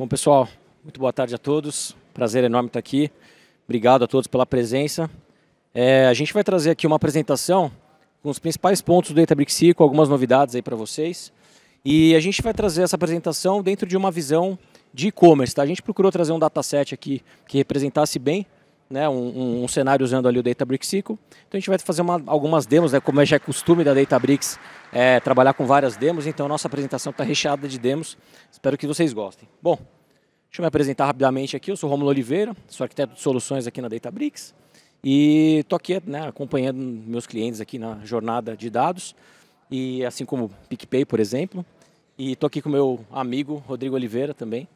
Bom, pessoal, muito boa tarde a todos. Prazer enorme estar aqui. Obrigado a todos pela presença. A gente vai trazer aqui uma apresentação com os principais pontos do Databricks SQL, algumas novidades aí para vocês. E a gente vai trazer essa apresentação dentro de uma visão de e-commerce. Tá? A gente procurou trazer um dataset aqui que representasse bem, né, um cenário usando ali o Databricks SQL. Então a gente vai fazer algumas demos, né, como já é costume da Databricks, trabalhar com várias demos. Então a nossa apresentação está recheada de demos. Espero que vocês gostem. Bom, deixa eu me apresentar rapidamente aqui. Eu sou Rômulo Oliveira, sou arquiteto de soluções aqui na Databricks. E estou aqui, né, acompanhando meus clientes aqui na jornada de dados, e assim como o PicPay, por exemplo. E estou aqui com o meu amigo Rodrigo Oliveira também,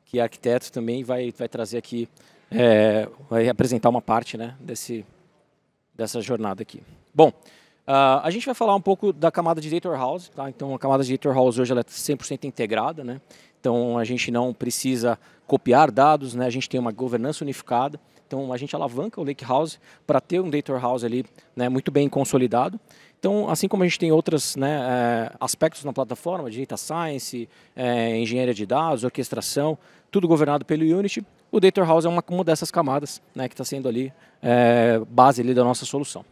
que é arquiteto também, vai trazer aqui, vai apresentar uma parte, né, dessa jornada aqui. Bom, a gente vai falar um pouco da camada de Data Warehouse. Tá? Então a camada de Data Warehouse hoje ela é 100% integrada, né? Então a gente não precisa copiar dados, né? A gente tem uma governança unificada. Então a gente alavanca o Lakehouse para ter um Data Warehouse ali, né, muito bem consolidado. Então, assim como a gente tem outros, né, aspectos na plataforma, de Data Science, engenharia de dados, orquestração, tudo governado pelo Unity, o Data Warehouse é uma dessas camadas, né, que está sendo ali base ali da nossa solução.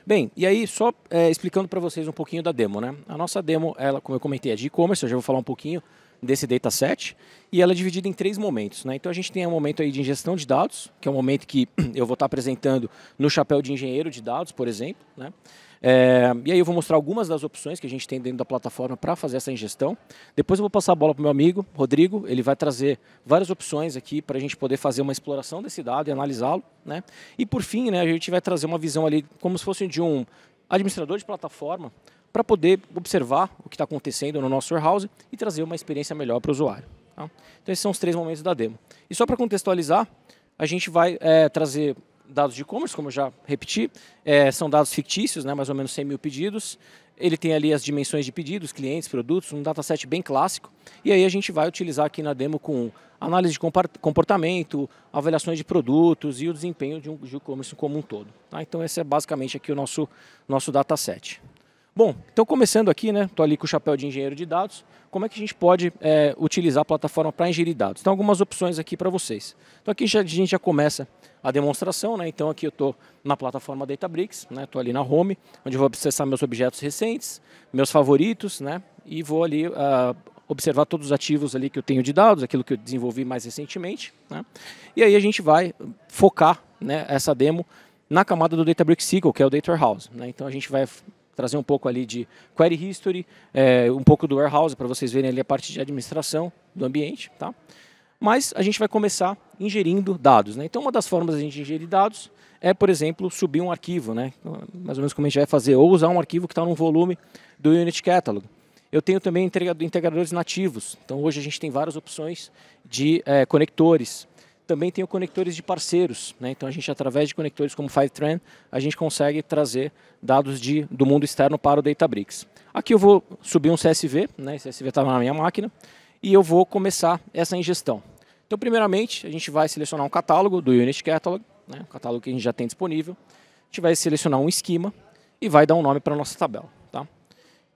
Bem, e aí só explicando para vocês um pouquinho da demo, né? A nossa demo, ela, como eu comentei, é de e-commerce. Eu já vou falar um pouquinho desse dataset, e ela é dividida em 3 momentos, né? Então a gente tem um momento aí de ingestão de dados, que é um momento que eu vou estar apresentando no chapéu de engenheiro de dados, por exemplo, né? E aí eu vou mostrar algumas das opções que a gente tem dentro da plataforma para fazer essa ingestão. Depois eu vou passar a bola para o meu amigo, Rodrigo. Ele vai trazer várias opções aqui para a gente poder fazer uma exploração desse dado e analisá-lo, né? E por fim, né, a gente vai trazer uma visão ali como se fosse de um administrador de plataforma para poder observar o que está acontecendo no nosso warehouse e trazer uma experiência melhor para o usuário. Tá? Então esses são os 3 momentos da demo. E só para contextualizar, a gente vai trazer dados de e-commerce, como eu já repeti, são dados fictícios, né, mais ou menos 100 mil pedidos. Ele tem ali as dimensões de pedidos, clientes, produtos, um dataset bem clássico. E aí a gente vai utilizar aqui na demo com análise de comportamento, avaliações de produtos e o desempenho de um e-commerce como um todo. Tá? Então esse é basicamente aqui o nosso dataset. Bom, então começando aqui, né, estou ali com o chapéu de engenheiro de dados, como é que a gente pode utilizar a plataforma para ingerir dados? Então algumas opções aqui para vocês. Então aqui a gente já começa a demonstração, né? Então aqui eu estou na plataforma Databricks, né? Estou ali na home, onde eu vou acessar meus objetos recentes, meus favoritos, né? E vou ali observar todos os ativos ali que eu tenho de dados, aquilo que eu desenvolvi mais recentemente, né? E aí a gente vai focar, né, essa demo na camada do Databricks SQL, que é o Data Warehouse, né? Então a gente vai trazer um pouco ali de Query History, um pouco do Warehouse, para vocês verem ali a parte de administração do ambiente, tá? Mas a gente vai começar ingerindo dados, né? Então uma das formas de a gente ingerir dados é, por exemplo, subir um arquivo, né? Mais ou menos como a gente vai fazer, ou usar um arquivo que está num volume do Unity Catalog. Eu tenho também integradores nativos, então hoje a gente tem várias opções de conectores. Também tenho conectores de parceiros, né? Então a gente, através de conectores como Fivetran, a gente consegue trazer dados do mundo externo para o Databricks. Aqui eu vou subir um CSV, né? Esse CSV está na minha máquina, e eu vou começar essa ingestão. Então, primeiramente, a gente vai selecionar um catálogo do Unity Catalog, né? Um catálogo que a gente já tem disponível. A gente vai selecionar um esquema e vai dar um nome para a nossa tabela. Tá?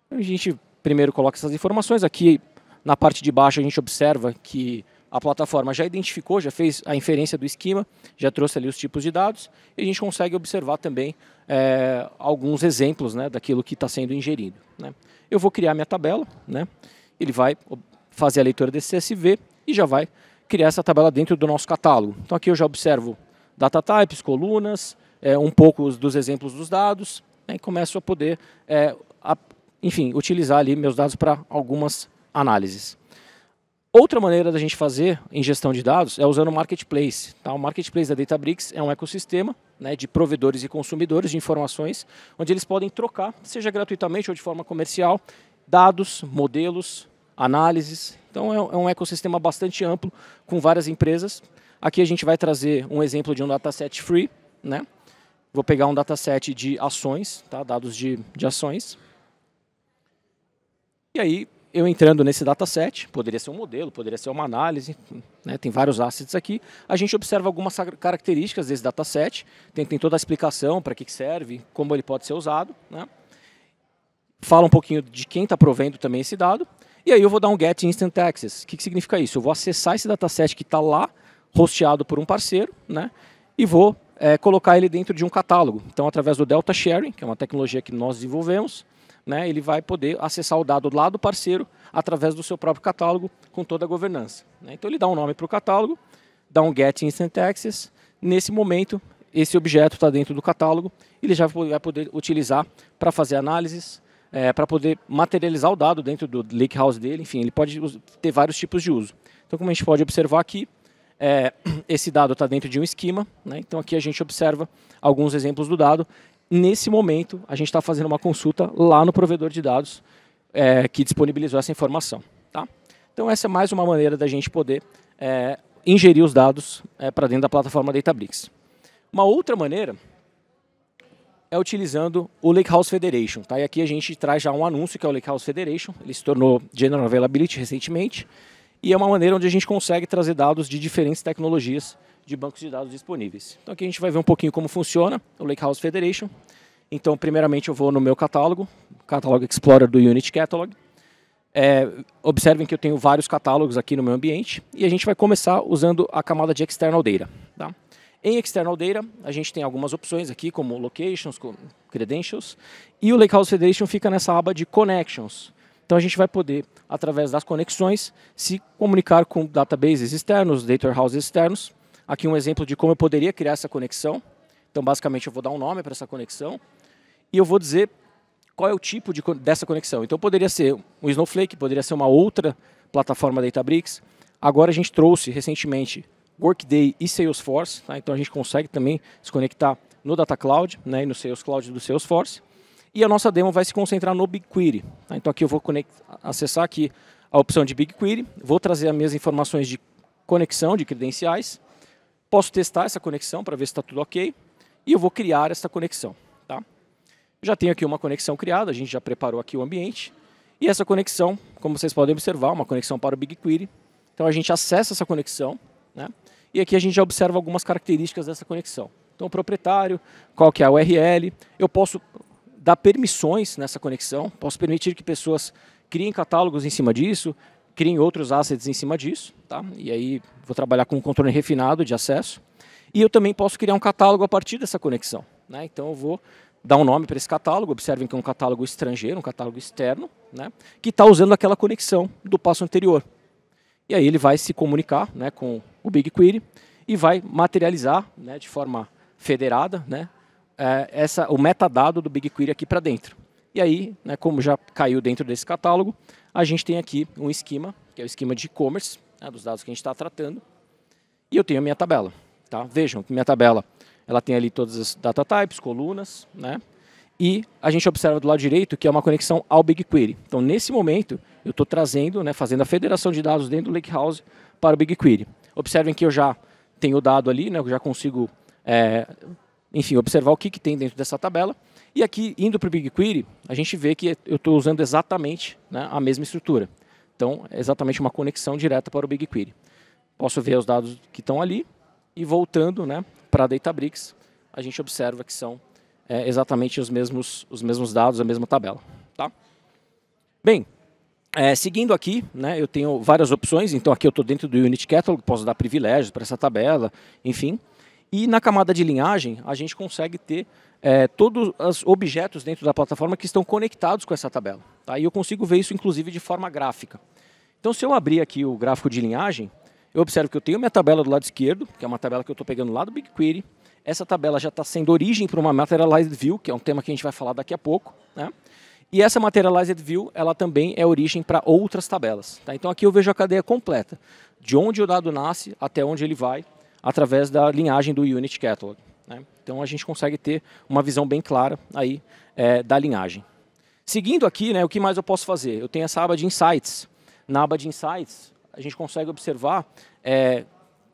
A gente primeiro coloca essas informações. Aqui, na parte de baixo, a gente observa que a plataforma já identificou, já fez a inferência do esquema, já trouxe ali os tipos de dados, e a gente consegue observar também alguns exemplos, né, daquilo que está sendo ingerido. Né? Eu vou criar minha tabela, né? Ele vai fazer a leitura desse CSV e já vai criar essa tabela dentro do nosso catálogo. Então aqui eu já observo data types, colunas, um pouco dos exemplos dos dados, né, e começo a poder, enfim, utilizar ali meus dados para algumas análises. Outra maneira da gente fazer ingestão de dados é usando o Marketplace. Tá? O Marketplace da Databricks é um ecossistema, né, de provedores e consumidores de informações, onde eles podem trocar, seja gratuitamente ou de forma comercial, dados, modelos, análises. Então é um ecossistema bastante amplo, com várias empresas. Aqui a gente vai trazer um exemplo de um dataset free, né? Vou pegar um dataset de ações, tá? Dados de ações. E aí, eu entrando nesse dataset, poderia ser um modelo, poderia ser uma análise, né? Tem vários assets aqui. A gente observa algumas características desse dataset, tem toda a explicação para que serve, como ele pode ser usado, né? Fala um pouquinho de quem está provendo também esse dado. E aí eu vou dar um get instant access. O que significa isso? Eu vou acessar esse dataset que está lá, hosteado por um parceiro, né? E vou colocar ele dentro de um catálogo. Então, através do Delta Sharing, que é uma tecnologia que nós desenvolvemos, né, ele vai poder acessar o dado lá do parceiro através do seu próprio catálogo com toda a governança, né? Então, ele dá um nome para o catálogo, dá um get instant access. Nesse momento, esse objeto está dentro do catálogo, ele já vai poder utilizar para fazer análises, para poder materializar o dado dentro do lakehouse dele. Enfim, ele pode ter vários tipos de uso. Então, como a gente pode observar aqui, esse dado está dentro de um esquema, né? Então aqui a gente observa alguns exemplos do dado. Nesse momento, a gente está fazendo uma consulta lá no provedor de dados que disponibilizou essa informação. Tá? Então essa é mais uma maneira da gente poder ingerir os dados para dentro da plataforma Databricks. Uma outra maneira é utilizando o Lakehouse Federation. Tá? E aqui a gente traz já um anúncio que é o Lakehouse Federation. Ele se tornou General Availability recentemente. E é uma maneira onde a gente consegue trazer dados de diferentes tecnologias de bancos de dados disponíveis. Então aqui a gente vai ver um pouquinho como funciona o Lakehouse Federation. Então, primeiramente eu vou no meu catálogo, Catalog Explorer do Unit Catalog. Observem que eu tenho vários catálogos aqui no meu ambiente e a gente vai começar usando a camada de External Data. Tá? Em External Data, a gente tem algumas opções aqui, como Locations, como Credentials, e o Lakehouse Federation fica nessa aba de Connections. Então a gente vai poder, através das conexões, se comunicar com databases externos, data warehouses externos. Aqui um exemplo de como eu poderia criar essa conexão. Então basicamente eu vou dar um nome para essa conexão e eu vou dizer qual é o tipo dessa conexão. Então poderia ser um Snowflake, poderia ser uma outra plataforma Databricks. Agora a gente trouxe recentemente Workday e Salesforce. Tá? Então a gente consegue também se conectar no Data Cloud, né, e no Sales Cloud do Salesforce. E a nossa demo vai se concentrar no BigQuery. Tá? Então aqui eu vou acessar aqui a opção de BigQuery, vou trazer as minhas informações de conexão, de credenciais, posso testar essa conexão para ver se está tudo ok, e eu vou criar essa conexão. Tá? Já tenho aqui uma conexão criada, a gente já preparou aqui o ambiente, e essa conexão, como vocês podem observar, uma conexão para o BigQuery. Então a gente acessa essa conexão, né? E aqui a gente já observa algumas características dessa conexão. Então o proprietário, qual que é a URL, eu posso dar permissões nessa conexão, posso permitir que pessoas criem catálogos em cima disso, criem outros assets em cima disso, tá? E aí vou trabalhar com um controle refinado de acesso. E eu também posso criar um catálogo a partir dessa conexão, né? Então eu vou dar um nome para esse catálogo, observem que é um catálogo estrangeiro, um catálogo externo, né? Que está usando aquela conexão do passo anterior. E aí ele vai se comunicar, né, com o BigQuery e vai materializar, né, de forma federada, né, o metadado do BigQuery aqui para dentro. E aí, né, como já caiu dentro desse catálogo, a gente tem aqui um esquema, que é o esquema de e-commerce, né, dos dados que a gente está tratando, e eu tenho a minha tabela. Tá? Vejam que minha tabela ela tem ali todas as data types, colunas, né, e a gente observa do lado direito que é uma conexão ao BigQuery. Então, nesse momento, eu estou trazendo, né, fazendo a federação de dados dentro do Lakehouse para o BigQuery. Observem que eu já tenho o dado ali, né, eu já consigo enfim, observar o que tem dentro dessa tabela. E aqui, indo para o BigQuery, a gente vê que eu estou usando exatamente, né, a mesma estrutura. Então, é exatamente uma conexão direta para o BigQuery. Posso ver os dados que estão ali e voltando, né, para a Databricks, a gente observa que são exatamente os mesmos dados, a mesma tabela. Tá? Bem, seguindo aqui, né, eu tenho várias opções. Então, aqui eu estou dentro do Unit Catalog, posso dar privilégios para essa tabela, enfim. E na camada de linhagem, a gente consegue ter todos os objetos dentro da plataforma que estão conectados com essa tabela. Tá? E eu consigo ver isso, inclusive, de forma gráfica. Então, se eu abrir aqui o gráfico de linhagem, eu observo que eu tenho minha tabela do lado esquerdo, que é uma tabela que eu estou pegando lá do BigQuery. Essa tabela já está sendo origem para uma Materialized View, que é um tema que a gente vai falar daqui a pouco. Né? E essa Materialized View, ela também é origem para outras tabelas. Tá? Então, aqui eu vejo a cadeia completa, de onde o dado nasce até onde ele vai, através da linhagem do Unit Catalog. Né? Então a gente consegue ter uma visão bem clara aí, da linhagem. Seguindo aqui, né, o que mais eu posso fazer? Eu tenho essa aba de Insights. Na aba de Insights, a gente consegue observar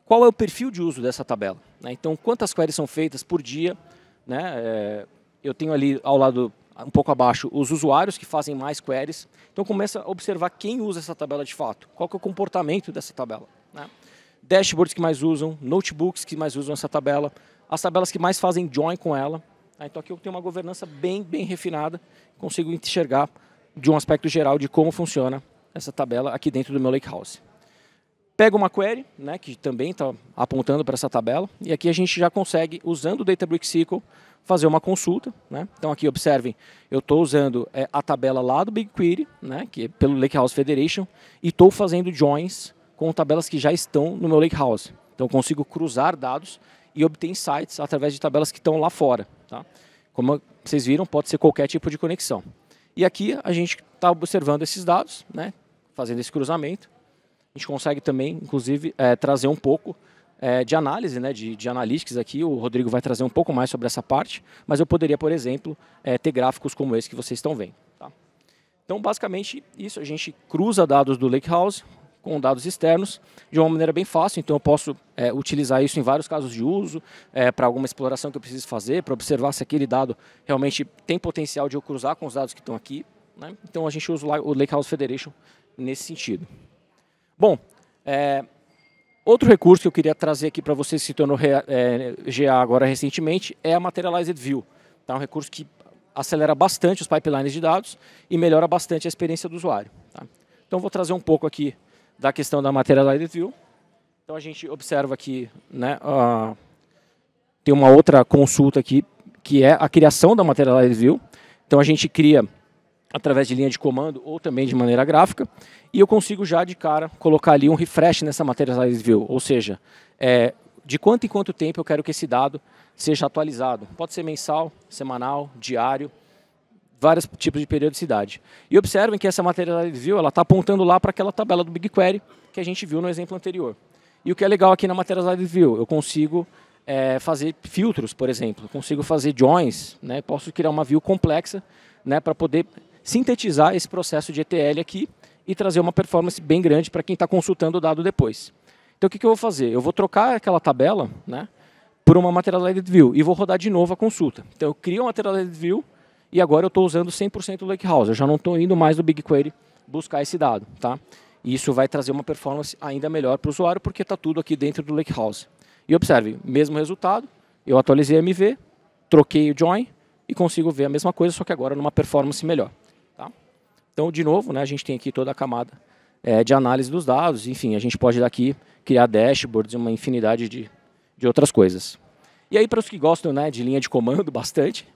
qual é o perfil de uso dessa tabela. Né? Então, quantas queries são feitas por dia. Né? Eu tenho ali ao lado, um pouco abaixo, os usuários que fazem mais queries. Então, começa a observar quem usa essa tabela de fato. Qual que é o comportamento dessa tabela. Né? Dashboards que mais usam, notebooks que mais usam essa tabela, as tabelas que mais fazem join com ela. Então aqui eu tenho uma governança bem refinada, consigo enxergar de um aspecto geral de como funciona essa tabela aqui dentro do meu Lakehouse. Pego uma query, né, que também está apontando para essa tabela, e aqui a gente já consegue, usando o Databricks SQL, fazer uma consulta, né? Então aqui observem, eu estou usando a tabela lá do BigQuery, né, que é pelo Lakehouse Federation, e estou fazendo joins com tabelas que já estão no meu Lakehouse. Então eu consigo cruzar dados e obter insights através de tabelas que estão lá fora. Tá? Como vocês viram, pode ser qualquer tipo de conexão. E aqui a gente está observando esses dados, né, fazendo esse cruzamento. A gente consegue também, inclusive, trazer um pouco de análise, né, de analytics aqui. O Rodrigo vai trazer um pouco mais sobre essa parte, mas eu poderia, por exemplo, ter gráficos como esse que vocês estão vendo. Tá? Então, basicamente, isso a gente cruza dados do Lakehouse com dados externos de uma maneira bem fácil. Então, eu posso utilizar isso em vários casos de uso, para alguma exploração que eu preciso fazer, para observar se aquele dado realmente tem potencial de eu cruzar com os dados que estão aqui. Né? Então, a gente usa o Lakehouse Federation nesse sentido. Bom, outro recurso que eu queria trazer aqui para vocês que se tornou GA agora recentemente é a Materialized View. Tá? Um recurso que acelera bastante os pipelines de dados e melhora bastante a experiência do usuário. Tá? Então, vou trazer um pouco aqui da questão da Materialized View. Então, a gente observa aqui, né, tem uma outra consulta aqui, que é a criação da Materialized View. Então, a gente cria através de linha de comando ou também de maneira gráfica, e eu consigo já de cara colocar ali um refresh nessa Materialized View, ou seja, de quanto em quanto tempo eu quero que esse dado seja atualizado. Pode ser mensal, semanal, diário, vários tipos de periodicidade. E observem que essa Materialized View está apontando lá para aquela tabela do BigQuery que a gente viu no exemplo anterior. E o que é legal aqui na Materialized View, eu consigo fazer filtros, por exemplo, consigo fazer joins, né, posso criar uma view complexa, né, para poder sintetizar esse processo de ETL aqui e trazer uma performance bem grande para quem está consultando o dado depois. Então, o que eu vou fazer? Eu vou trocar aquela tabela, né, por uma Materialized View e vou rodar de novo a consulta. Então, eu crio uma Materialized View e agora eu estou usando 100% do Lakehouse. Eu já não estou indo mais no BigQuery buscar esse dado. Tá? E isso vai trazer uma performance ainda melhor para o usuário, porque está tudo aqui dentro do Lakehouse. E observe, mesmo resultado, eu atualizei a MV, troquei o join e consigo ver a mesma coisa, só que agora numa performance melhor. Tá? Então, de novo, né, a gente tem aqui toda a camada de análise dos dados. Enfim, a gente pode daqui criar dashboards e uma infinidade de outras coisas. E aí, para os que gostam, né, de linha de comando bastante,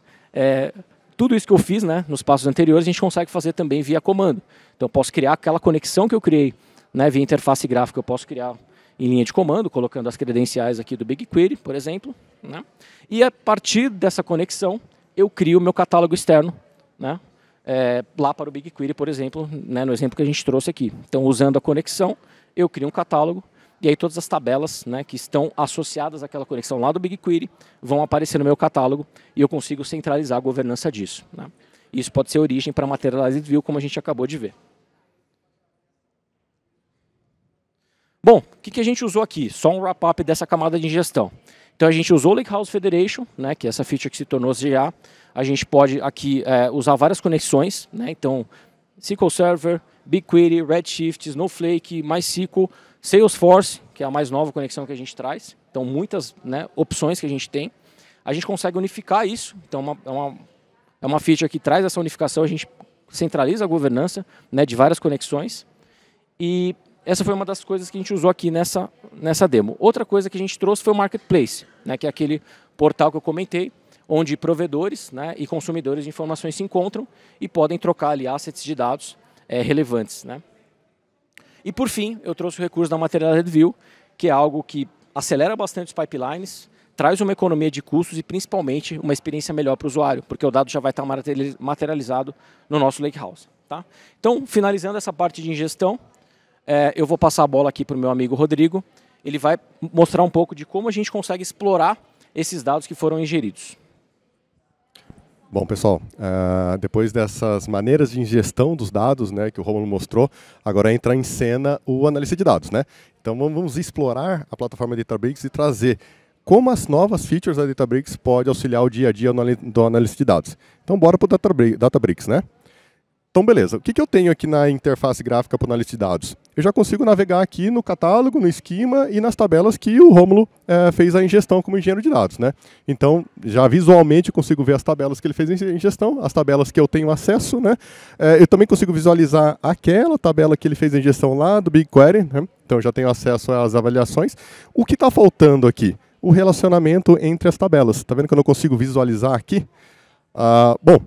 tudo isso que eu fiz, né, nos passos anteriores, a gente consegue fazer também via comando. Então, eu posso criar aquela conexão que eu criei, né, via interface gráfica, eu posso criar em linha de comando, colocando as credenciais aqui do BigQuery, por exemplo. Né? E a partir dessa conexão, eu crio o meu catálogo externo, né? Lá para o BigQuery, por exemplo, né, no exemplo que a gente trouxe aqui. Então, usando a conexão, eu crio um catálogo, e aí todas as tabelas, né, que estão associadas àquela conexão lá do BigQuery vão aparecer no meu catálogo, e eu consigo centralizar a governança disso. Né? Isso pode ser origem para a Materialized View, como a gente acabou de ver. Bom, o que a gente usou aqui? Só um wrap-up dessa camada de ingestão. Então, a gente usou o Lakehouse Federation, né, que é essa feature que se tornou GA. A gente pode aqui usar várias conexões, né? Então, SQL Server, BigQuery, Redshift, Snowflake, MySQL, Salesforce, que é a mais nova conexão que a gente traz. Então, muitas, né, opções que a gente tem. A gente consegue unificar isso. Então, é uma feature que traz essa unificação. A gente centraliza a governança, né, de várias conexões. E essa foi uma das coisas que a gente usou aqui nessa demo. Outra coisa que a gente trouxe foi o Marketplace, né, que é aquele portal que eu comentei, onde provedores, né, e consumidores de informações se encontram e podem trocar ali assets de dados relevantes. Né. E por fim, eu trouxe o recurso da Materialized View, que é algo que acelera bastante os pipelines, traz uma economia de custos e principalmente uma experiência melhor para o usuário, porque o dado já vai estar materializado no nosso Lakehouse. Tá? Então, finalizando essa parte de ingestão, eu vou passar a bola aqui para o meu amigo Rodrigo. Ele vai mostrar um pouco de como a gente consegue explorar esses dados que foram ingeridos. Bom, pessoal, depois dessas maneiras de ingestão dos dados, né, que o Rômulo mostrou, agora entra em cena o analista de dados. Né? Então, vamos explorar a plataforma Databricks e trazer como as novas features da Databricks podem auxiliar o dia a dia do analista de dados. Então, bora para o Databricks. Né? Então, beleza. O que eu tenho aqui na interface gráfica para análise de dados? Eu já consigo navegar aqui no catálogo, no esquema e nas tabelas que o Rômulo fez a ingestão como engenheiro de dados, né? Então, já visualmente eu consigo ver as tabelas que ele fez a ingestão, as tabelas que eu tenho acesso, né? Eu também consigo visualizar aquela tabela que ele fez a ingestão lá do BigQuery, né? Então, eu já tenho acesso às avaliações. O que está faltando aqui? O relacionamento entre as tabelas. Está vendo que eu não consigo visualizar aqui? Bom,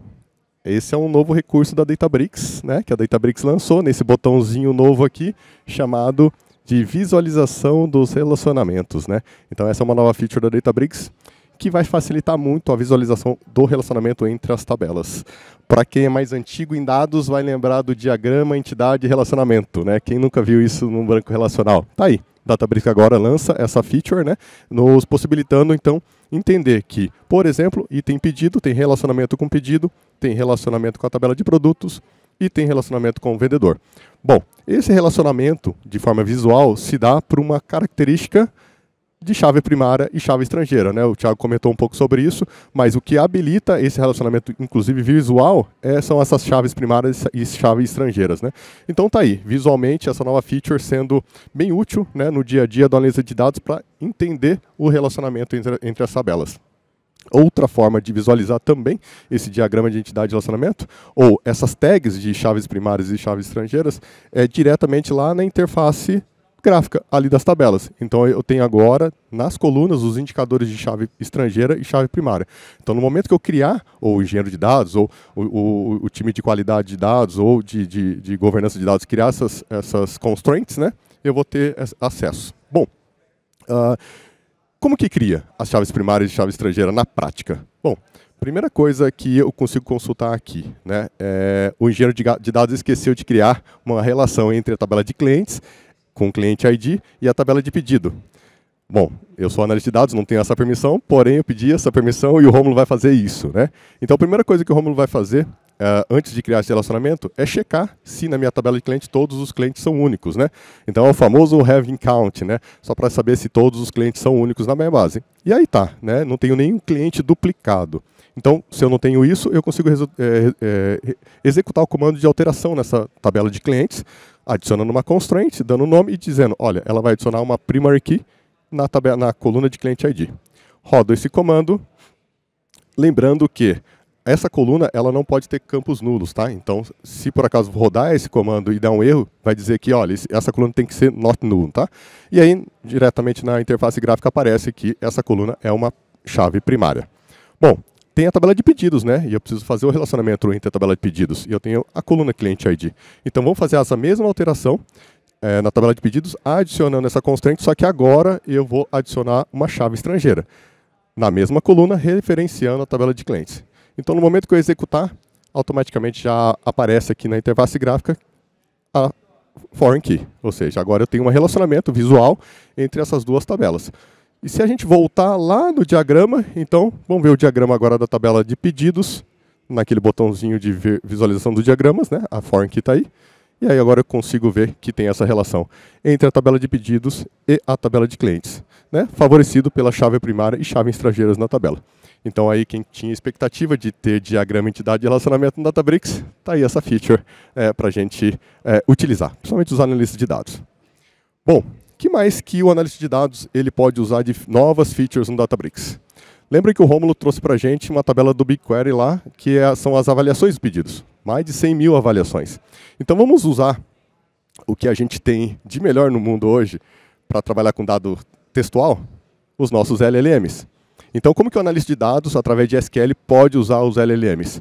esse é um novo recurso da Databricks, né, que a Databricks lançou nesse botãozinho novo aqui, chamado de visualização dos relacionamentos, né? Então essa é uma nova feature da Databricks que vai facilitar muito a visualização do relacionamento entre as tabelas. Para quem é mais antigo em dados, vai lembrar do diagrama entidade relacionamento, né? Quem nunca viu isso num banco relacional? Tá aí. Databricks agora lança essa feature, né, nos possibilitando, então, entender que, por exemplo, item pedido tem relacionamento com pedido, tem relacionamento com a tabela de produtos e tem relacionamento com o vendedor. Bom, esse relacionamento, de forma visual, se dá por uma característica de chave primária e chave estrangeira, né? O Thiago comentou um pouco sobre isso, mas o que habilita esse relacionamento, inclusive visual, são essas chaves primárias e chaves estrangeiras, né? Então tá aí, visualmente, essa nova feature sendo bem útil, né, no dia a dia da análise de dados para entender o relacionamento entre as tabelas. Outra forma de visualizar também esse diagrama de entidade de relacionamento, ou essas tags de chaves primárias e chaves estrangeiras, é diretamente lá na interface gráfica ali das tabelas. Então eu tenho agora nas colunas os indicadores de chave estrangeira e chave primária. Então no momento que eu criar, ou o engenheiro de dados, ou o time de qualidade de dados, ou de governança de dados, criar essas constraints, né, eu vou ter acesso. Bom, como que cria as chaves primárias e chave estrangeira na prática? Bom, primeira coisa que eu consigo consultar aqui, né, o engenheiro de dados esqueceu de criar uma relação entre a tabela de clientes com o cliente ID e a tabela de pedido. Bom, eu sou analista de dados, não tenho essa permissão, porém eu pedi essa permissão e o Rômulo vai fazer isso, né? Então a primeira coisa que o Rômulo vai fazer, antes de criar esse relacionamento, é checar se na minha tabela de cliente todos os clientes são únicos, né? Então é o famoso having count, né? Só para saber se todos os clientes são únicos na minha base. E aí tá, né? Não tenho nenhum cliente duplicado. Então, se eu não tenho isso, eu consigo executar o comando de alteração nessa tabela de clientes, adicionando uma constraint, dando nome e dizendo, olha, ela vai adicionar uma primary key na coluna de cliente ID. Rodo esse comando, lembrando que essa coluna ela não pode ter campos nulos, tá? Então, se por acaso rodar esse comando e dar um erro, vai dizer que, olha, essa coluna tem que ser not null, tá? E aí, diretamente na interface gráfica aparece que essa coluna é uma chave primária. Bom, tem a tabela de pedidos, né? E eu preciso fazer o relacionamento entre a tabela de pedidos. E eu tenho a coluna cliente ID. Então vamos fazer essa mesma alteração na tabela de pedidos, adicionando essa constraint, só que agora eu vou adicionar uma chave estrangeira. Na mesma coluna, referenciando a tabela de clientes. Então no momento que eu executar, automaticamente já aparece aqui na interface gráfica a foreign key. Ou seja, agora eu tenho um relacionamento visual entre essas duas tabelas. E se a gente voltar lá no diagrama, então, vamos ver o diagrama agora da tabela de pedidos, naquele botãozinho de visualização dos diagramas, né? A foreign key está aí. E aí agora eu consigo ver que tem essa relação entre a tabela de pedidos e a tabela de clientes, né? Favorecido pela chave primária e chave estrangeiras na tabela. Então aí quem tinha expectativa de ter diagrama entidade de relacionamento no Databricks, está aí essa feature para a gente utilizar, principalmente os analistas de dados. Bom, que mais que o analista de dados ele pode usar de novas features no Databricks? Lembra que o Rômulo trouxe para a gente uma tabela do BigQuery lá, que são as avaliações dos pedidos. Mais de 100 mil avaliações. Então vamos usar o que a gente tem de melhor no mundo hoje para trabalhar com dado textual, os nossos LLMs. Então como que o analista de dados, através de SQL, pode usar os LLMs?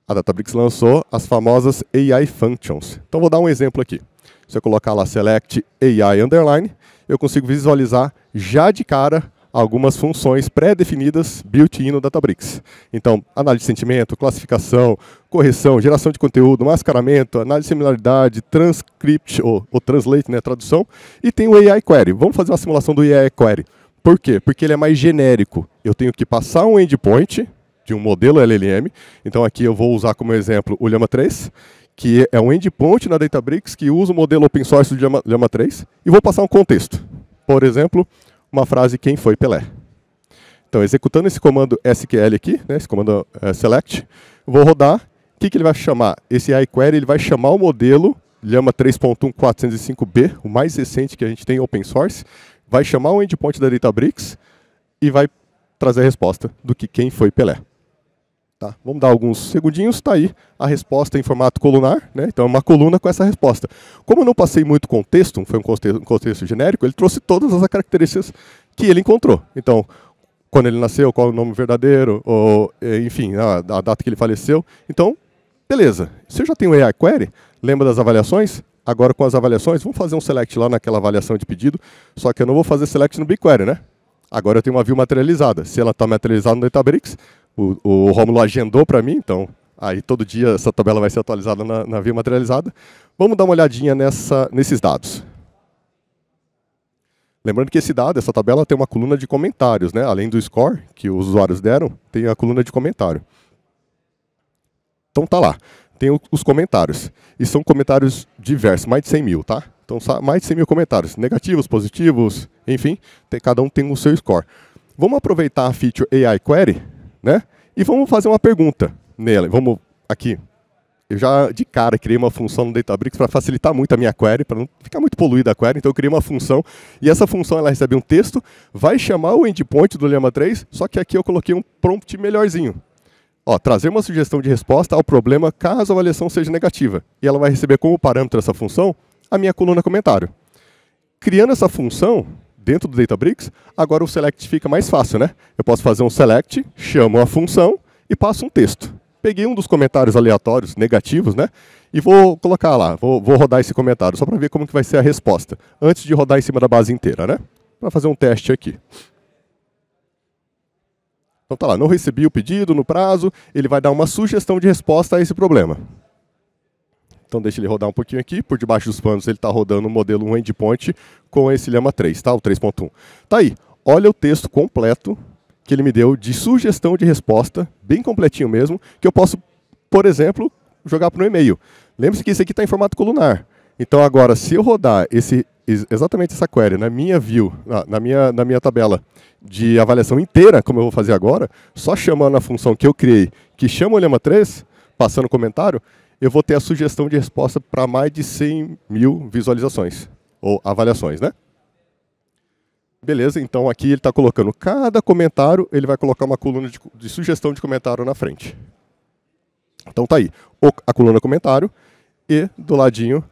A Databricks lançou as famosas AI Functions. Então vou dar um exemplo aqui. Se eu colocar lá select AI underline, eu consigo visualizar já de cara algumas funções pré-definidas built-in no Databricks. Então, análise de sentimento, classificação, correção, geração de conteúdo, mascaramento, análise de similaridade, transcript, ou translate, né, tradução, e tem o AI Query. Vamos fazer uma simulação do AI Query. Por quê? Porque ele é mais genérico. Eu tenho que passar um endpoint de um modelo LLM. Então, aqui eu vou usar como exemplo o Llama 3, que é um endpoint na Databricks que usa o modelo open source do Llama 3, e vou passar um contexto. Por exemplo, uma frase, quem foi Pelé? Então, executando esse comando SQL aqui, né, esse comando select, vou rodar, que ele vai chamar? Esse AI Query ele vai chamar o modelo Llama 3.1.405b, o mais recente que a gente tem open source, vai chamar o endpoint da Databricks e vai trazer a resposta do que quem foi Pelé. Tá? Vamos dar alguns segundinhos, está aí a resposta em formato colunar, né? Então é uma coluna com essa resposta. Como eu não passei muito contexto, foi um contexto genérico, ele trouxe todas as características que ele encontrou. Então, quando ele nasceu, qual é o nome verdadeiro, ou, enfim, a data que ele faleceu. Então, beleza. Se eu já tenho o AI Query, lembra das avaliações? Agora com as avaliações, vamos fazer um select lá naquela avaliação de pedido, só que eu não vou fazer select no BigQuery, né? Agora eu tenho uma view materializada. Se ela está materializada no Databricks, o Rômulo agendou para mim, então aí todo dia essa tabela vai ser atualizada na view materializada. Vamos dar uma olhadinha nesses dados. Lembrando que essa tabela tem uma coluna de comentários, né? Além do score que os usuários deram, tem a coluna de comentário. Então tá lá, tem os comentários. E são comentários diversos, mais de 100 mil, tá? Então mais de 100 mil comentários, negativos, positivos, enfim, cada um tem o seu score. Vamos aproveitar a feature AI Query, né? E vamos fazer uma pergunta nela. Vamos aqui. Eu já de cara criei uma função no Databricks para facilitar muito a minha query, para não ficar muito poluída a query, então eu criei uma função e essa função ela recebe um texto, vai chamar o endpoint do Llama 3, só que aqui eu coloquei um prompt melhorzinho. Ó, trazer uma sugestão de resposta ao problema caso a avaliação seja negativa. E ela vai receber como parâmetro dessa função a minha coluna comentário. Criando essa função dentro do Databricks, agora o select fica mais fácil, né? Eu posso fazer um select, chamo a função e passo um texto. Peguei um dos comentários aleatórios, negativos, né? E vou colocar lá, vou rodar esse comentário, só para ver como que vai ser a resposta, antes de rodar em cima da base inteira, né? Para fazer um teste aqui. Então tá lá, não recebi o pedido no prazo, ele vai dar uma sugestão de resposta a esse problema. Então deixa ele rodar um pouquinho aqui, por debaixo dos panos ele está rodando o modelo 1 endpoint com esse Llama 3, tá? O 3.1. Tá aí, olha o texto completo que ele me deu de sugestão de resposta, bem completinho mesmo, que eu posso, por exemplo, jogar para um e-mail. Lembre-se que isso aqui está em formato colunar. Então agora, se eu rodar exatamente essa query na minha view, na minha tabela de avaliação inteira, como eu vou fazer agora, só chamando a função que eu criei, que chama o Llama 3, passando comentário, eu vou ter a sugestão de resposta para mais de 100 mil visualizações, ou avaliações, né? Beleza, então aqui ele está colocando cada comentário, ele vai colocar uma coluna de sugestão de comentário na frente. Então tá aí, a coluna comentário e do ladinho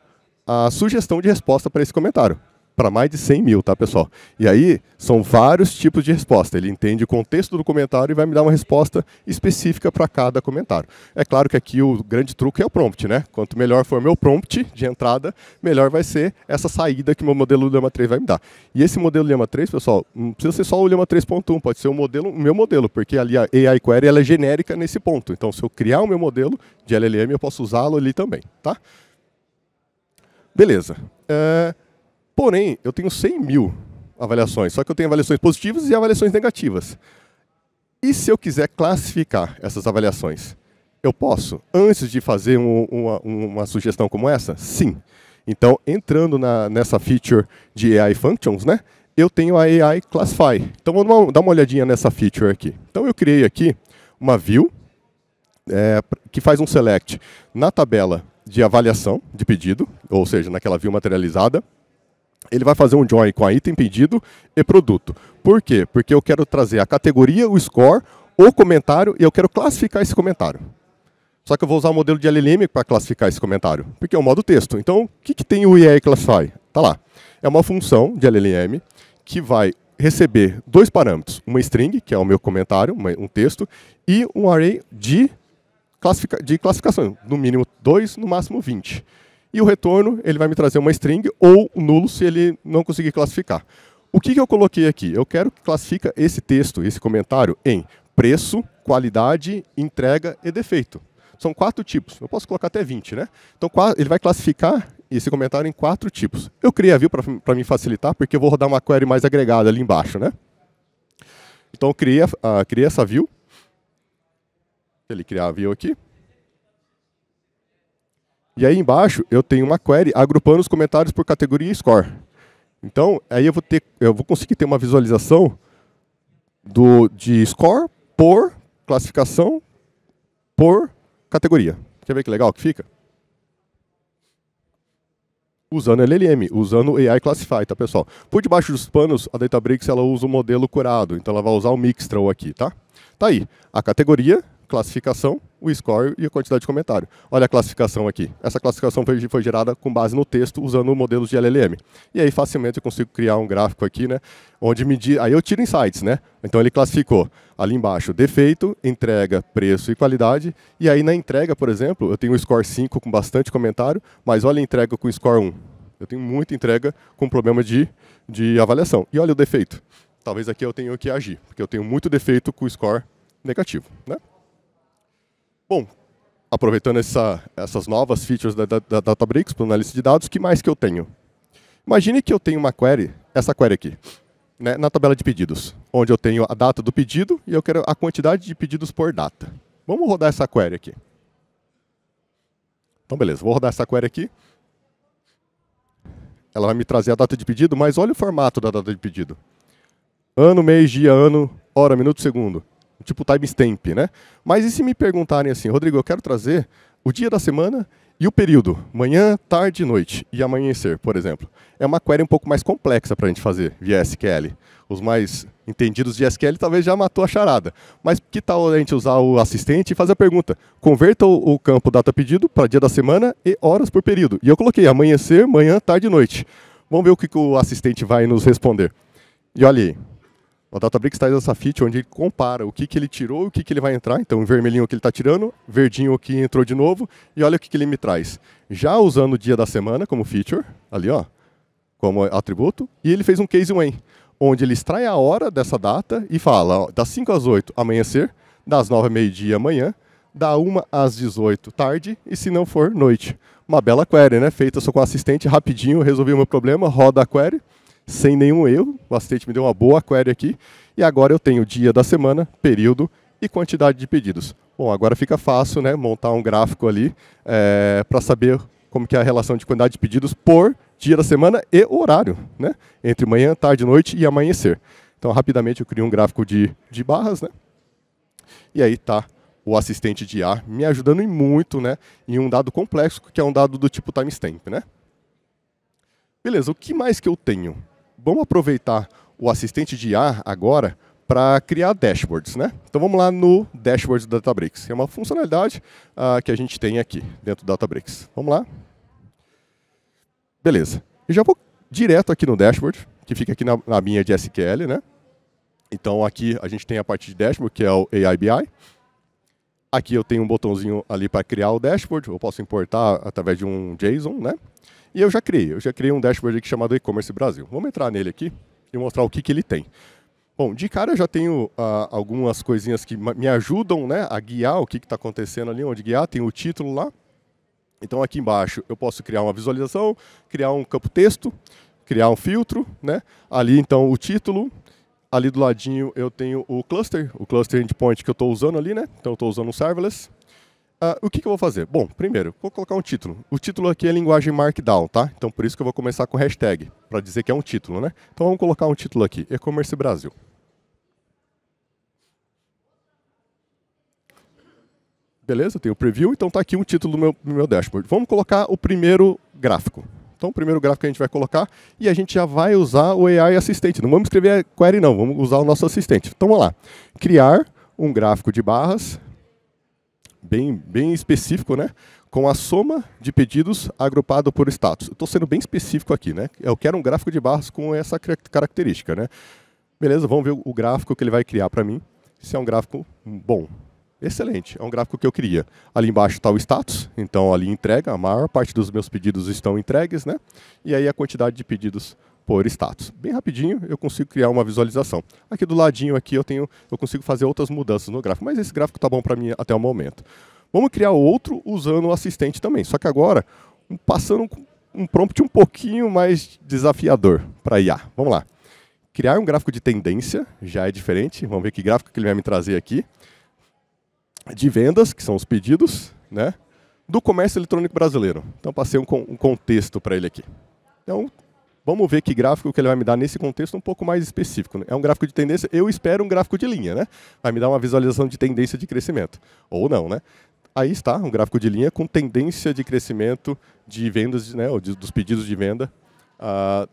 a sugestão de resposta para esse comentário. Para mais de 100 mil, tá, pessoal? E aí, são vários tipos de resposta. Ele entende o contexto do comentário e vai me dar uma resposta específica para cada comentário. É claro que aqui o grande truque é o prompt, né? Quanto melhor for o meu prompt de entrada, melhor vai ser essa saída que o meu modelo Llama 3 vai me dar. E esse modelo Llama 3, pessoal, não precisa ser só o Llama 3.1, pode ser o meu modelo, porque ali a AI Query ela é genérica nesse ponto. Então, se eu criar o meu modelo de LLM, eu posso usá-lo ali também, tá? Beleza. Porém, eu tenho 100 mil avaliações, só que eu tenho avaliações positivas e avaliações negativas. E se eu quiser classificar essas avaliações? Eu posso, antes de fazer uma sugestão como essa? Sim. Então, entrando nessa feature de AI Functions, né, eu tenho a AI Classify. Então, vamos dar uma olhadinha nessa feature aqui. Então, eu criei aqui uma view que faz um select na tabela de avaliação de pedido, ou seja, naquela view materializada. Ele vai fazer um join com a item pedido e produto. Por quê? Porque eu quero trazer a categoria, o score, o comentário e eu quero classificar esse comentário. Só que eu vou usar o modelo de LLM para classificar esse comentário, porque é um modo texto. Então, o que tem o AI Classify? Está lá. É uma função de LLM que vai receber dois parâmetros. Uma string, que é o meu comentário, um texto, e um array de classificação. No mínimo 2, no máximo 20. E o retorno, ele vai me trazer uma string ou um nulo se ele não conseguir classificar. O que eu coloquei aqui? Eu quero que classifique esse texto, esse comentário, em preço, qualidade, entrega e defeito. São 4 tipos. Eu posso colocar até 20, né? Então, ele vai classificar esse comentário em 4 tipos. Eu criei a view para me facilitar, porque eu vou rodar uma query mais agregada ali embaixo, né? Então, eu criei essa view. Ele criar a view aqui. E aí embaixo eu tenho uma query agrupando os comentários por categoria e score. Então, aí eu vou conseguir ter uma visualização de score por classificação por categoria. Quer ver que legal que fica? Usando LLM, usando o AI Classify, tá, pessoal? Por debaixo dos panos, a Databricks ela usa o modelo curado, então ela vai usar o Mixtral aqui, tá? Tá aí, a categoria, classificação, o score e a quantidade de comentário. Olha a classificação aqui. Essa classificação foi gerada com base no texto, usando modelos de LLM. E aí, facilmente, eu consigo criar um gráfico aqui, né? Onde medir... Aí eu tiro insights, né? Então, ele classificou ali embaixo defeito, entrega, preço e qualidade. E aí, na entrega, por exemplo, eu tenho o score 5 com bastante comentário, mas olha a entrega com score 1. Eu tenho muita entrega com problema de avaliação. E olha o defeito. Talvez aqui eu tenha que agir, porque eu tenho muito defeito com score negativo, né? Bom, aproveitando essas novas features da Databricks para análise de dados, o que mais que eu tenho? Imagine que eu tenho uma query, essa query aqui, né, na tabela de pedidos, onde eu tenho a data do pedido e eu quero a quantidade de pedidos por data. Vamos rodar essa query aqui. Então, beleza, vou rodar essa query aqui. Ela vai me trazer a data de pedido, mas olha o formato da data de pedido. Ano, mês, dia, ano, hora, minuto, segundo. Tipo timestamp, né? Mas e se me perguntarem assim, Rodrigo, eu quero trazer o dia da semana e o período, manhã, tarde, noite e amanhecer, por exemplo. É uma query um pouco mais complexa para a gente fazer via SQL. Os mais entendidos de SQL talvez já matou a charada. Mas que tal a gente usar o assistente e fazer a pergunta? Converta o campo data pedido para dia da semana e horas por período. E eu coloquei amanhecer, manhã, tarde e noite. Vamos ver o que o assistente vai nos responder. E olha aí. O Databricks traz essa feature onde ele compara o que ele tirou e o que ele vai entrar. Então, o vermelhinho o que ele está tirando, verdinho o que entrou de novo, e olha o que ele me traz. Já usando o dia da semana como feature, ali ó, como atributo, e ele fez um case when, onde ele extrai a hora dessa data e fala, ó, das 5 às 8, amanhecer, das 9 ao meio-dia, amanhã, da 1 às 18, tarde, e se não for, noite. Uma bela query, né? Feita só com assistente, rapidinho, resolvi o meu problema, roda a query, sem nenhum erro, o assistente me deu uma boa query aqui, e agora eu tenho o dia da semana, período e quantidade de pedidos. Bom, agora fica fácil, né, montar um gráfico ali para saber como que é a relação de quantidade de pedidos por dia da semana e horário, né, entre manhã, tarde, noite e amanhecer. Então, rapidamente eu crio um gráfico de barras, né, e aí está o assistente de IA me ajudando muito, né, em um dado complexo, que é um dado do tipo timestamp, né. Beleza, o que mais que eu tenho? Vamos aproveitar o assistente de IA agora para criar dashboards, né? Então vamos lá no dashboard da Databricks, que é uma funcionalidade que a gente tem aqui dentro do Databricks. Vamos lá. Beleza. Eu já vou direto aqui no dashboard, que fica aqui na minha de SQL, né? Então aqui a gente tem a parte de dashboard, que é o AI BI. Aqui eu tenho um botãozinho ali para criar o dashboard, eu posso importar através de um JSON, né? E eu já criei um dashboard aqui chamado E-Commerce Brasil. Vamos entrar nele aqui e mostrar o que ele tem. Bom, de cara eu já tenho algumas coisinhas que me ajudam, né, a guiar o que está acontecendo ali, onde guiar, tem o título lá. Então aqui embaixo eu posso criar uma visualização, criar um campo texto, criar um filtro, né? Ali então o título, ali do ladinho eu tenho o cluster endpoint que eu estou usando ali, né? Então eu estou usando o serverless. O que eu vou fazer? Bom, primeiro, vou colocar um título. O título aqui é linguagem Markdown, tá? Então por isso que eu vou começar com hashtag, para dizer que é um título, né? Então vamos colocar um título aqui, E-Commerce Brasil. Beleza, tem o preview, então está aqui um título do meu dashboard. Vamos colocar o primeiro gráfico. Então o primeiro gráfico que a gente vai colocar e a gente já vai usar o AI assistente. Não vamos escrever query não, vamos usar o nosso assistente. Então vamos lá. Criar um gráfico de barras bem específico, né? Com a soma de pedidos agrupado por status. Estou sendo bem específico aqui, né? Eu quero um gráfico de barras com essa característica, né? Beleza, vamos ver o gráfico que ele vai criar para mim. Se é um gráfico bom. Excelente, é um gráfico que eu queria. Ali embaixo está o status, então ali entrega, a maior parte dos meus pedidos estão entregues, né? E aí a quantidade de pedidos por status. Bem rapidinho eu consigo criar uma visualização. Aqui do ladinho aqui eu consigo fazer outras mudanças no gráfico, mas esse gráfico está bom para mim até o momento. Vamos criar outro usando o assistente também, só que agora passando um prompt um pouquinho mais desafiador para IA. Vamos lá. Criar um gráfico de tendência, já é diferente, vamos ver que gráfico que ele vai me trazer aqui. De vendas, que são os pedidos, né? Do comércio eletrônico brasileiro. Então passei um contexto para ele aqui. Então, vamos ver que gráfico que ele vai me dar nesse contexto um pouco mais específico, né? É um gráfico de tendência, eu espero um gráfico de linha, né? Vai me dar uma visualização de tendência de crescimento. Ou não, né? Aí está um gráfico de linha com tendência de crescimento de vendas, né, dos pedidos de venda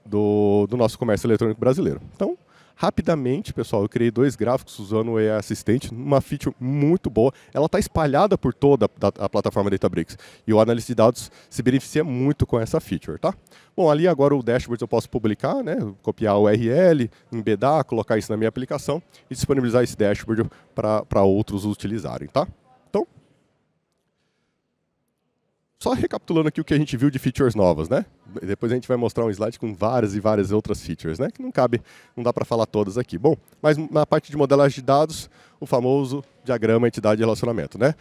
do nosso comércio eletrônico brasileiro. Então, rapidamente, pessoal, eu criei 2 gráficos usando o AI Assistant, uma feature muito boa. Ela está espalhada por toda a plataforma Databricks e o analista de dados se beneficia muito com essa feature, tá? Bom, ali agora o dashboard eu posso publicar, né? Copiar o URL, embedar, colocar isso na minha aplicação e disponibilizar esse dashboard para outros utilizarem, tá? Então, só recapitulando aqui o que a gente viu de features novas, né? Depois a gente vai mostrar um slide com várias e várias outras features, né? Que não cabe, não dá para falar todas aqui. Bom, mas na parte de modelagem de dados, o famoso diagrama entidade e relacionamento, né?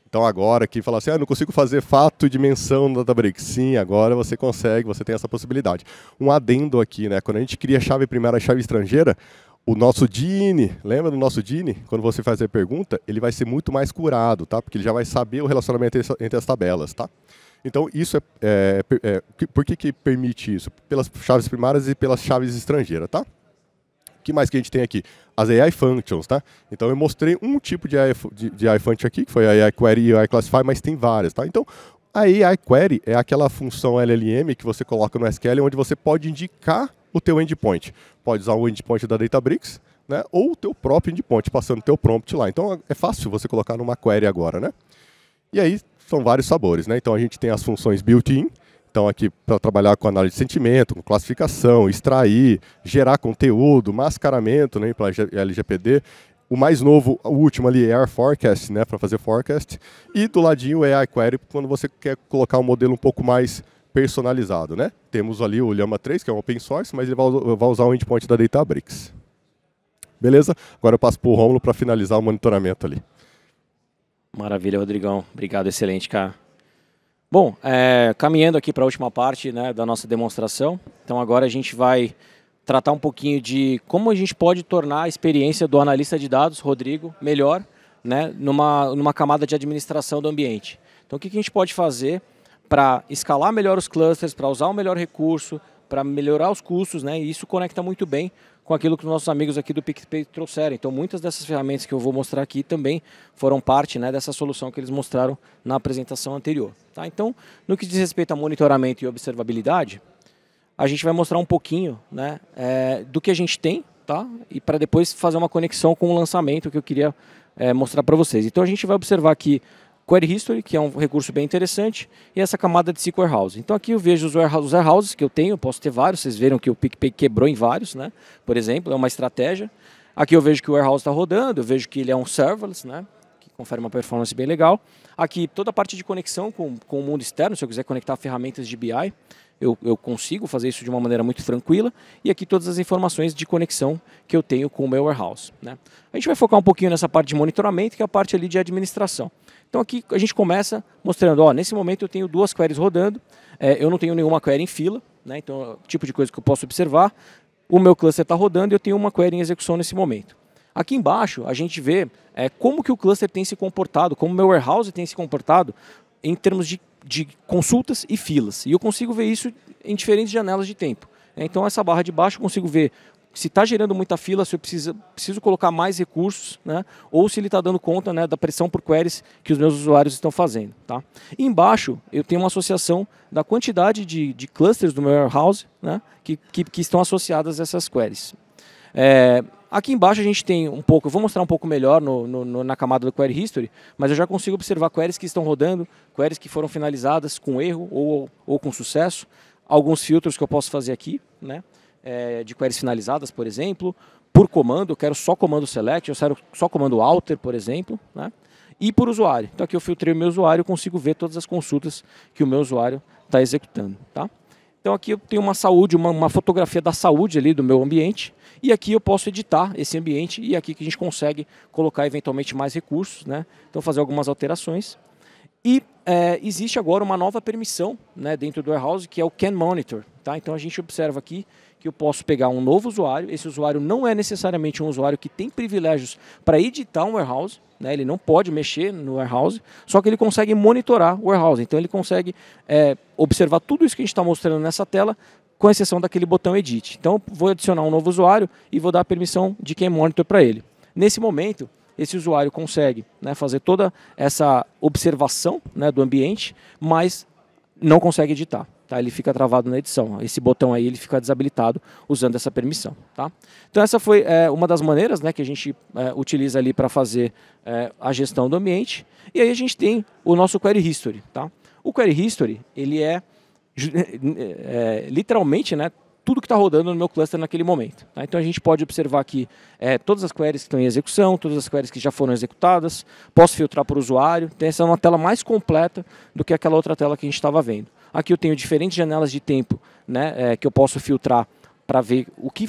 Então agora aqui fala assim, não consigo fazer fato e dimensão no Databricks. Sim, agora você consegue, você tem essa possibilidade. Um adendo aqui, né? Quando a gente cria a chave primária e a chave estrangeira, o nosso DIN, lembra do nosso DIN? Quando você fazer a pergunta, ele vai ser muito mais curado, tá? Porque ele já vai saber o relacionamento entre as tabelas, tá? Então, isso por que permite isso? Pelas chaves primárias e pelas chaves estrangeiras, tá? O que mais que a gente tem aqui? As AI Functions, tá? Então, eu mostrei um tipo de AI Function aqui, que foi a AI Query e a AI Classify, mas tem várias, tá? Então, a AI Query é aquela função LLM que você coloca no SQL, onde você pode indicar o teu endpoint. Pode usar o endpoint da Databricks, né? Ou o teu próprio endpoint, passando o teu prompt lá. Então, é fácil você colocar numa query agora, né? E aí, são vários sabores, né? Então a gente tem as funções built-in, então aqui para trabalhar com análise de sentimento, com classificação, extrair, gerar conteúdo, mascaramento, né, para LGPD. O mais novo, o último ali é Air Forecast, né, para fazer forecast. E do ladinho é AI Query, quando você quer colocar um modelo um pouco mais personalizado, né? Temos ali o Llama 3, que é um open source, mas ele vai usar o endpoint da Databricks. Beleza? Agora eu passo para o Rômulo para finalizar o monitoramento ali. Maravilha, Rodrigão. Obrigado, excelente, cara. Bom, caminhando aqui para a última parte, né, da nossa demonstração. Então agora a gente vai tratar um pouquinho de como a gente pode tornar a experiência do analista de dados, Rodrigo, melhor, né, numa camada de administração do ambiente. Então o que a gente pode fazer para escalar melhor os clusters, para usar o melhor recurso, para melhorar os custos, né, e isso conecta muito bem com aquilo que os nossos amigos aqui do PicPay trouxeram. Então, muitas dessas ferramentas que eu vou mostrar aqui também foram parte, né, dessa solução que eles mostraram na apresentação anterior. Tá? Então, no que diz respeito a monitoramento e observabilidade, a gente vai mostrar um pouquinho, né, do que a gente tem, tá? E para depois fazer uma conexão com o lançamento que eu queria mostrar para vocês. Então, a gente vai observar aqui Query History, que é um recurso bem interessante, e essa camada de SQL Warehouse. Então aqui eu vejo os warehouses que eu tenho, eu posso ter vários, vocês viram que o PicPay quebrou em vários, né? Por exemplo, é uma estratégia. Aqui eu vejo que o warehouse está rodando, eu vejo que ele é um serverless, né? Que confere uma performance bem legal. Aqui toda a parte de conexão com o mundo externo, se eu quiser conectar ferramentas de BI, eu consigo fazer isso de uma maneira muito tranquila. E aqui todas as informações de conexão que eu tenho com o meu warehouse, né? A gente vai focar um pouquinho nessa parte de monitoramento, que é a parte ali de administração. Então aqui a gente começa mostrando, nesse momento eu tenho 2 queries rodando, eu não tenho nenhuma query em fila, né? Então é o tipo de coisa que eu posso observar. O meu cluster está rodando e eu tenho uma query em execução nesse momento. Aqui embaixo a gente vê como que o cluster tem se comportado, como o meu warehouse tem se comportado em termos de consultas e filas. E eu consigo ver isso em diferentes janelas de tempo. Então essa barra de baixo eu consigo ver se está gerando muita fila, se eu preciso colocar mais recursos, né? Ou se ele está dando conta, né, da pressão por queries que os meus usuários estão fazendo. Tá? E embaixo eu tenho uma associação da quantidade de clusters do meu warehouse, né, que estão associadas a essas queries. Aqui embaixo a gente tem um pouco, eu vou mostrar um pouco melhor na camada do Query History, mas eu já consigo observar queries que estão rodando, queries que foram finalizadas com erro ou com sucesso, alguns filtros que eu posso fazer aqui, né? De queries finalizadas, por exemplo, por comando, eu quero só comando select, eu quero só comando alter, por exemplo, né? E por usuário. Então aqui eu filtrei o meu usuário e consigo ver todas as consultas que o meu usuário está executando. Tá? Então aqui eu tenho uma saúde, uma fotografia da saúde ali do meu ambiente, e aqui eu posso editar esse ambiente, e aqui que a gente consegue colocar eventualmente mais recursos, né? Então fazer algumas alterações. E existe agora uma nova permissão, né, dentro do Warehouse, que é o Can Monitor. Tá? Então a gente observa aqui que eu posso pegar um novo usuário, esse usuário não é necessariamente um usuário que tem privilégios para editar um Warehouse, né? Ele não pode mexer no Warehouse, só que ele consegue monitorar o Warehouse, então ele consegue observar tudo isso que a gente está mostrando nessa tela, com exceção daquele botão Edit. Então vou adicionar um novo usuário e vou dar a permissão de Can Monitor para ele. Nesse momento, esse usuário consegue, né, fazer toda essa observação, né, do ambiente, mas não consegue editar. Tá? Ele fica travado na edição. Esse botão aí ele fica desabilitado usando essa permissão. Tá? Então essa foi uma das maneiras, né, que a gente utiliza ali para fazer a gestão do ambiente. E aí a gente tem o nosso Query History. Tá? O Query History ele é literalmente, né, tudo que está rodando no meu cluster naquele momento. Tá? Então a gente pode observar aqui todas as queries que estão em execução, todas as queries que já foram executadas, posso filtrar por usuário, então essa é uma tela mais completa do que aquela outra tela que a gente estava vendo. Aqui eu tenho diferentes janelas de tempo, né, que eu posso filtrar para ver o que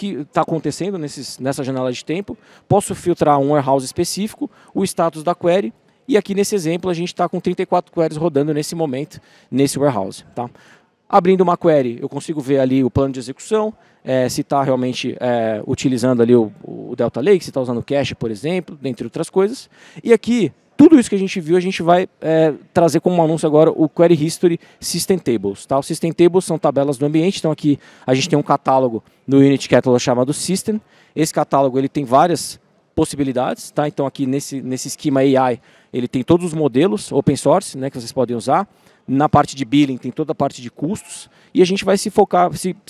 está acontecendo nessa janela de tempo, posso filtrar um warehouse específico, o status da query, e aqui nesse exemplo a gente está com 34 queries rodando nesse momento, nesse warehouse. Tá? Abrindo uma query, eu consigo ver ali o plano de execução, se está realmente utilizando ali o Delta Lake, se está usando o cache, por exemplo, dentre outras coisas. E aqui, tudo isso que a gente viu, a gente vai trazer como um anúncio agora o Query History System Tables. Tá? Os System Tables são tabelas do ambiente, então aqui a gente tem um catálogo no Unity Catalog chamado System. Esse catálogo ele tem várias possibilidades, tá? Então aqui nesse esquema AI, ele tem todos os modelos open source, né, que vocês podem usar. Na parte de billing tem toda a parte de custos e a gente vai se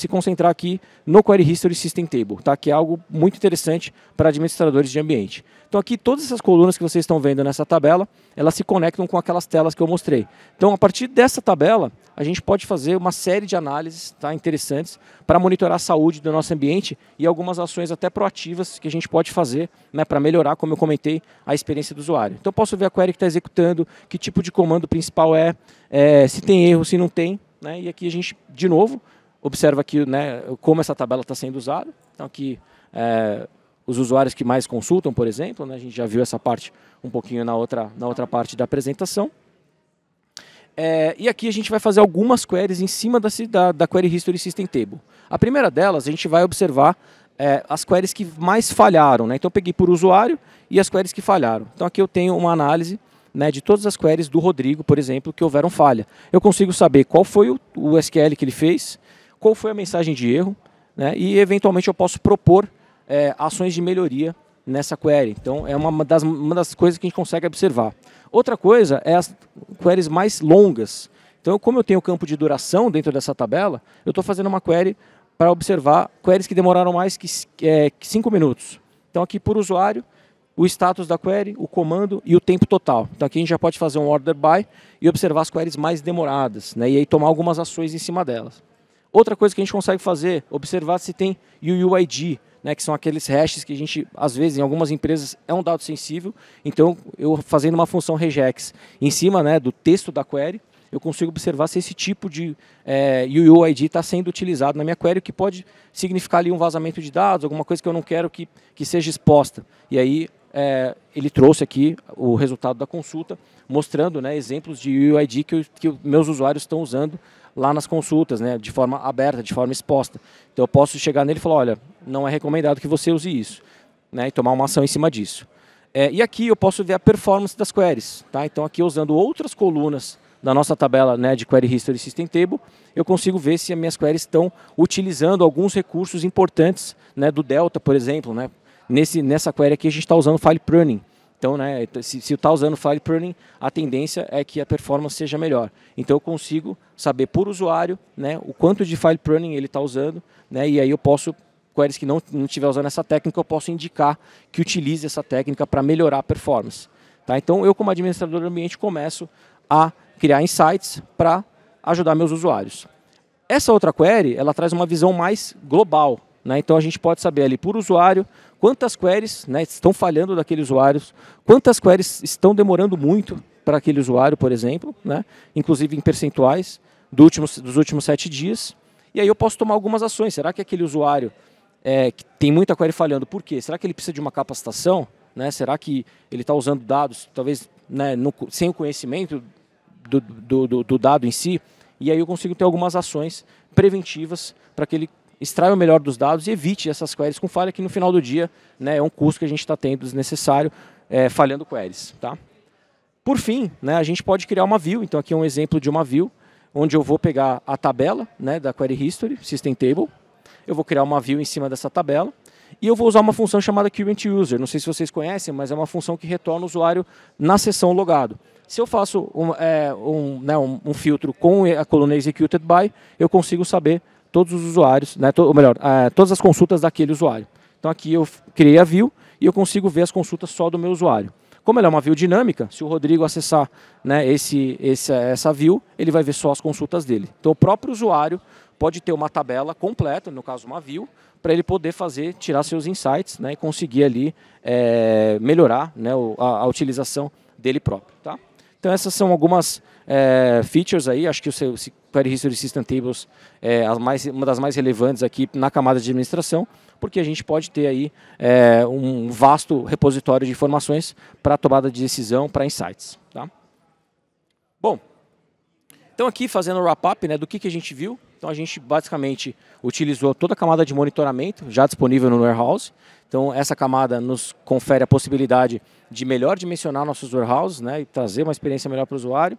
concentrar aqui no Query History System Table, tá? Que é algo muito interessante para administradores de ambiente. Então aqui todas essas colunas que vocês estão vendo nessa tabela, elas se conectam com aquelas telas que eu mostrei. Então a partir dessa tabela, a gente pode fazer uma série de análises, tá, interessantes para monitorar a saúde do nosso ambiente e algumas ações até proativas que a gente pode fazer, né, para melhorar, como eu comentei, a experiência do usuário. Então eu posso ver a query que está executando, que tipo de comando principal se tem erro, se não tem, né? E aqui a gente, de novo, observa aqui, né, como essa tabela está sendo usada. Então aqui, os usuários que mais consultam, por exemplo, né, a gente já viu essa parte um pouquinho na outra parte da apresentação. E aqui a gente vai fazer algumas queries em cima da Query History System Table. A primeira delas, a gente vai observar as queries que mais falharam. Né? Então eu peguei por usuário e as queries que falharam. Então aqui eu tenho uma análise, né, de todas as queries do Rodrigo, por exemplo, que houveram falha. Eu consigo saber qual foi o SQL que ele fez, qual foi a mensagem de erro, né, e eventualmente eu posso propor ações de melhoria nessa query. Então é uma das coisas que a gente consegue observar. Outra coisa é as queries mais longas. Então como eu tenho campo de duração dentro dessa tabela, eu estou fazendo uma query para observar queries que demoraram mais que 5 minutos. Então aqui por usuário, o status da query, o comando e o tempo total. Então aqui a gente já pode fazer um order by e observar as queries mais demoradas, né, e aí tomar algumas ações em cima delas. Outra coisa que a gente consegue fazer, observar se tem UUID, né, que são aqueles hashes que a gente, às vezes, em algumas empresas, é um dado sensível. Então eu fazendo uma função regex em cima, né, do texto da query, eu consigo observar se esse tipo de UUID está sendo utilizado na minha query, que pode significar ali um vazamento de dados, alguma coisa que eu não quero que seja exposta. E aí ele trouxe aqui o resultado da consulta, mostrando, né, exemplos de UUID que meus usuários estão usando lá nas consultas, né, de forma aberta, de forma exposta. Então eu posso chegar nele e falar, olha, não é recomendado que você use isso, né, e tomar uma ação em cima disso. E aqui eu posso ver a performance das queries. Tá? Então aqui usando outras colunas da nossa tabela, né, de Query History System Table, eu consigo ver se as minhas queries estão utilizando alguns recursos importantes, né, do Delta, por exemplo. Né? Nessa query aqui a gente está usando File Pruning. Então, né, se está usando File Pruning, a tendência é que a performance seja melhor. Então eu consigo saber por usuário, né, o quanto de File Pruning ele está usando, né, e aí eu posso, queries que não estiver usando essa técnica, eu posso indicar que utilize essa técnica para melhorar a performance. Tá? Então eu, como administrador do ambiente, começo a criar insights para ajudar meus usuários. Essa outra query, ela traz uma visão mais global. Né? Então a gente pode saber ali por usuário quantas queries, né, estão falhando daqueles usuários, quantas queries estão demorando muito para aquele usuário, por exemplo, né? Inclusive em percentuais dos últimos 7 dias. E aí eu posso tomar algumas ações. Será que aquele usuário que tem muita query falhando, por quê? Será que ele precisa de uma capacitação? Né? Será que ele está usando dados, talvez, né, sem o conhecimento do dado em si? E aí eu consigo ter algumas ações preventivas para que ele extraia o melhor dos dados e evite essas queries com falha, que no final do dia, né, é um custo que a gente está tendo desnecessário falhando queries. Tá? Por fim, né, a gente pode criar uma view. Então aqui é um exemplo de uma view, onde eu vou pegar a tabela, né, da Query History System Table. Eu vou criar uma view em cima dessa tabela. E eu vou usar uma função chamada Current User. Não sei se vocês conhecem, mas é uma função que retorna o usuário na sessão logado. Se eu faço um filtro com a coluna Executed By, eu consigo saber todos os usuários, né, ou melhor, todas as consultas daquele usuário. Então aqui eu criei a view e eu consigo ver as consultas só do meu usuário. Como ela é uma view dinâmica, se o Rodrigo acessar, né, essa view, ele vai ver só as consultas dele. Então o próprio usuário pode ter uma tabela completa, no caso uma view, para ele poder tirar seus insights, né, e conseguir ali melhorar, né, a utilização dele próprio. Tá? Então essas são algumas features aí, acho que o Query History System Tables é uma das mais relevantes aqui na camada de administração, porque a gente pode ter aí um vasto repositório de informações para tomada de decisão, para insights. Tá? Bom, então aqui fazendo o wrap-up, né, do que a gente viu. Então a gente basicamente utilizou toda a camada de monitoramento já disponível no Warehouse. Então essa camada nos confere a possibilidade de melhor dimensionar nossos warehouses, né, e trazer uma experiência melhor para o usuário.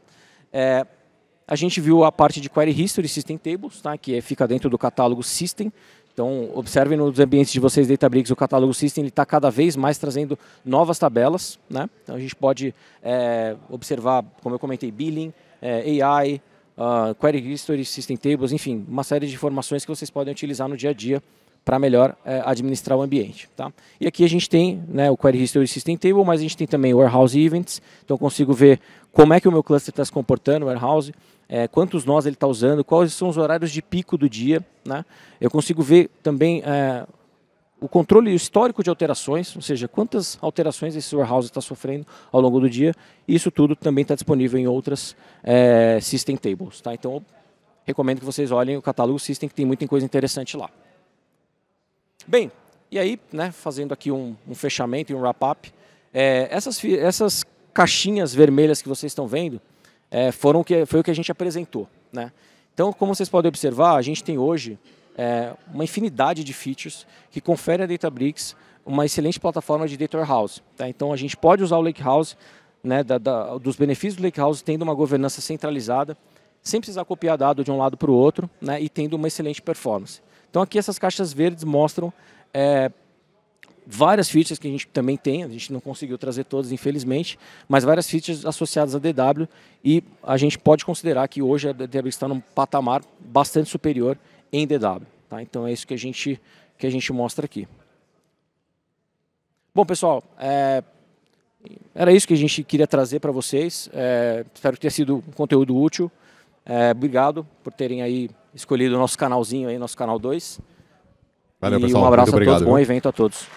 A gente viu a parte de Query History System Tables, tá, que fica dentro do catálogo System. Então observem nos ambientes de vocês Databricks, o catálogo System está cada vez mais trazendo novas tabelas. Né? Então a gente pode observar, como eu comentei, Billing, AI, Query History, System Tables, enfim, uma série de informações que vocês podem utilizar no dia a dia para melhor administrar o ambiente. Tá? E aqui a gente tem, né, o Query History System Table, mas a gente tem também o Warehouse Events, então eu consigo ver como é que o meu cluster está se comportando, o Warehouse, quantos nós ele está usando, quais são os horários de pico do dia. Né? Eu consigo ver também o controle e o histórico de alterações, ou seja, quantas alterações esse warehouse está sofrendo ao longo do dia. E isso tudo também está disponível em outras System Tables. Tá? Então, eu recomendo que vocês olhem o catálogo System, que tem muita coisa interessante lá. Bem, e aí, né, fazendo aqui um fechamento e um wrap-up, essas caixinhas vermelhas que vocês estão vendo foi o que a gente apresentou. Né? Então, como vocês podem observar, a gente tem hoje uma infinidade de features que confere a Databricks uma excelente plataforma de Data Warehouse. Tá? Então a gente pode usar o Lakehouse, né, dos benefícios do Lakehouse, tendo uma governança centralizada, sem precisar copiar dado de um lado para o outro, né, e tendo uma excelente performance. Então aqui essas caixas verdes mostram várias features que a gente também tem, a gente não conseguiu trazer todas, infelizmente, mas várias features associadas a DW, e a gente pode considerar que hoje a Databricks está num patamar bastante superior em DW. Tá? Então é isso que a gente mostra aqui. Bom, pessoal, era isso que a gente queria trazer para vocês. Espero que tenha sido um conteúdo útil. Obrigado por terem aí escolhido o nosso canalzinho, aí, nosso canal 2. Valeu, e pessoal. um abraço Muito obrigado, a todos, bom evento a todos.